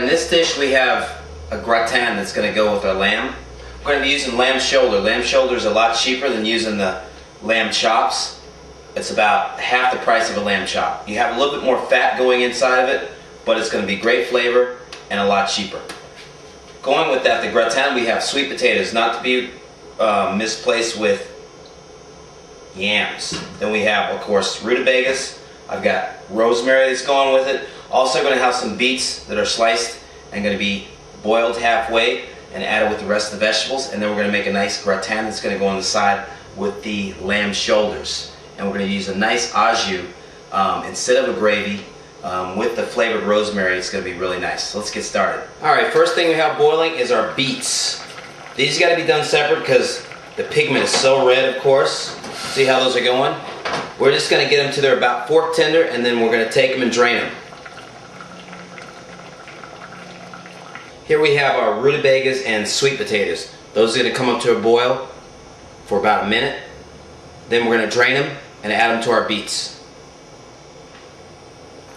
in this dish we have a gratin that's going to go with our lamb. We're going to be using lamb shoulder. Lamb shoulder is a lot cheaper than using the lamb chops. It's about half the price of a lamb chop. You have a little bit more fat going inside of it, but it's going to be great flavor and a lot cheaper. Going with that, the gratin, we have sweet potatoes, not to be misplaced with yams. Then we have, of course, rutabagas. I've got rosemary that's going with it. Also going to have some beets that are sliced and going to be boiled halfway and added with the rest of the vegetables. And then we're going to make a nice gratin that's going to go on the side with the lamb shoulders. And we're going to use a nice au jus instead of a gravy with the flavored rosemary. It's going to be really nice. So let's get started. Alright, first thing we have boiling is our beets. These got to be done separate because the pigment is so red, of course. See how those are going? We're just going to get them to their about fork tender, and then we're going to take them and drain them. Here we have our rutabagas and sweet potatoes. Those are going to come up to a boil for about a minute. Then we're going to drain them and add them to our beets.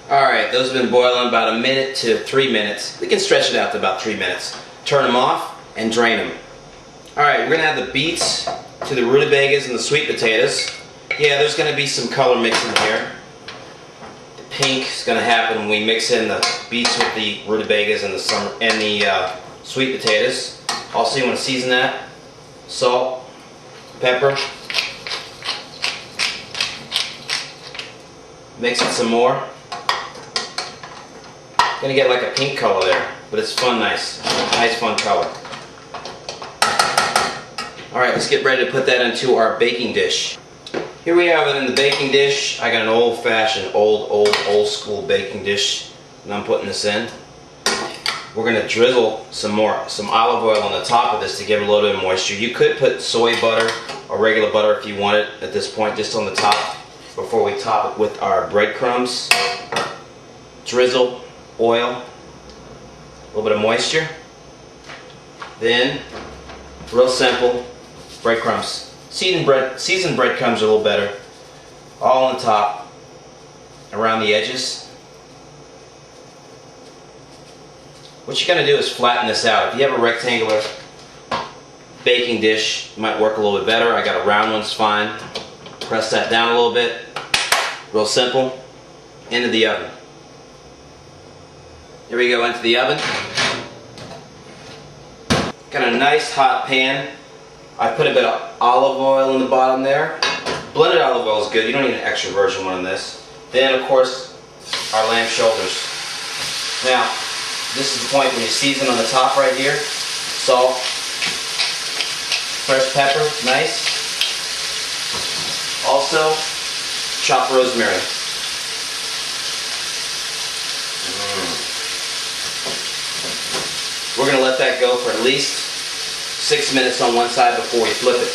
Alright, those have been boiling about a minute to 3 minutes. We can stretch it out to about 3 minutes. Turn them off and drain them. Alright, we're going to add the beets to the rutabagas and the sweet potatoes. Yeah, there's going to be some color mixing here. The pink is going to happen when we mix in the beets with the rutabagas and the sweet potatoes. Also, you want to season that. Salt, pepper. Mix it some more. Gonna get like a pink color there, but it's fun, nice fun color. Alright, let's get ready to put that into our baking dish. Here we have it in the baking dish. I got an old-fashioned, old school baking dish, and I'm putting this in. We're gonna drizzle some olive oil on the top of this to give it a little bit of moisture. You could put soy butter or regular butter if you want it at this point, just on the top before we top it with our breadcrumbs. Drizzle oil, a little bit of moisture. Then, real simple, breadcrumbs. Seasoned breadcrumbs are a little better. All on the top, around the edges. What you're going to do is flatten this out. If you have a rectangular baking dish, it might work a little bit better. I got a round one, it's fine. Press that down a little bit. Real simple. Into the oven. Here we go, into the oven. Got a nice hot pan. I put a bit of olive oil in the bottom there. Blended olive oil is good. You don't need an extra virgin one on this. Then, of course, our lamb shoulders. Now, this is the point when you season on the top right here. Salt, fresh pepper, nice. Also, chopped rosemary. We're going to let that go for at least 6 minutes on one side before we flip it.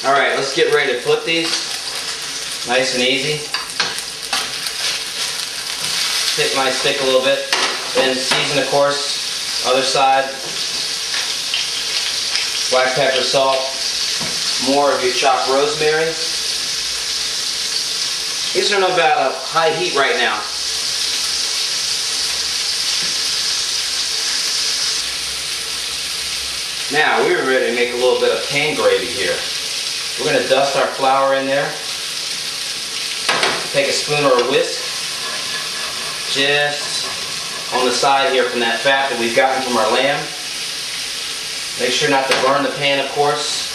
Alright, let's get ready to flip these. Nice and easy. Stick my stick a little bit. Then season, of course, other side. Black pepper, salt. More of your chopped rosemary. These are on about a high heat right now. Now, we're ready to make a little bit of pan gravy here. We're going to dust our flour in there. Take a spoon or a whisk. Just on the side here from that fat that we've gotten from our lamb. Make sure not to burn the pan, of course.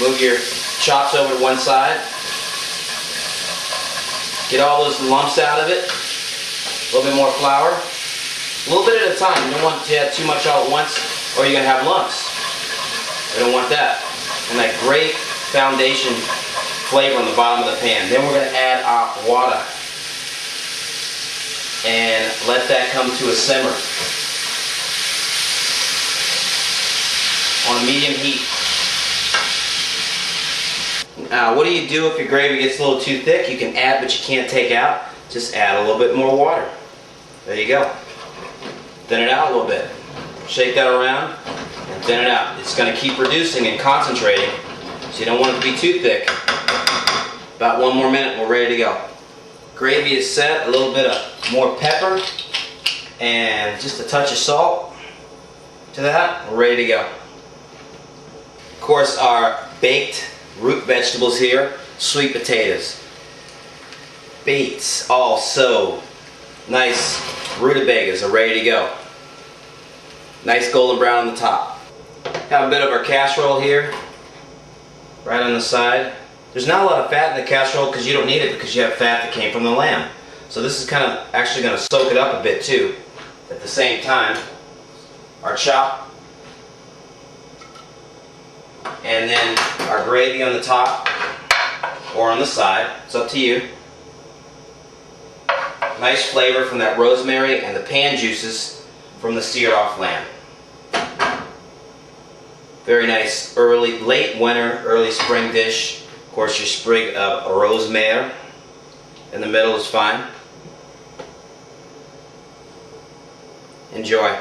Move your chops over to one side. Get all those lumps out of it. A little bit more flour. A little bit at a time. You don't want to add too much all at once, or you're going to have lumps. I don't want that. And that great foundation flavor on the bottom of the pan. Then we're going to add our water. And let that come to a simmer. On a medium heat. Now, what do you do if your gravy gets a little too thick? You can add, but you can't take out. Just add a little bit more water. There you go. Thin it out a little bit. Shake that around and thin it out. It's going to keep reducing and concentrating, so you don't want it to be too thick. About 1 more minute and we're ready to go. Gravy is set. A little bit of more pepper, and just a touch of salt to that. We're ready to go. Of course, our baked root vegetables here, sweet potatoes, beets, also nice rutabagas are ready to go. Nice golden brown on the top. Have a bit of our casserole here, right on the side. There's not a lot of fat in the casserole because you don't need it because you have fat that came from the lamb. So this is kind of actually going to soak it up a bit too. At the same time, our chop, and then our gravy on the top or on the side. It's up to you. Nice flavor from that rosemary and the pan juices from the seared off lamb. Very nice late winter, early spring dish. Of course, your sprig of rosemary in the middle is fine. Enjoy.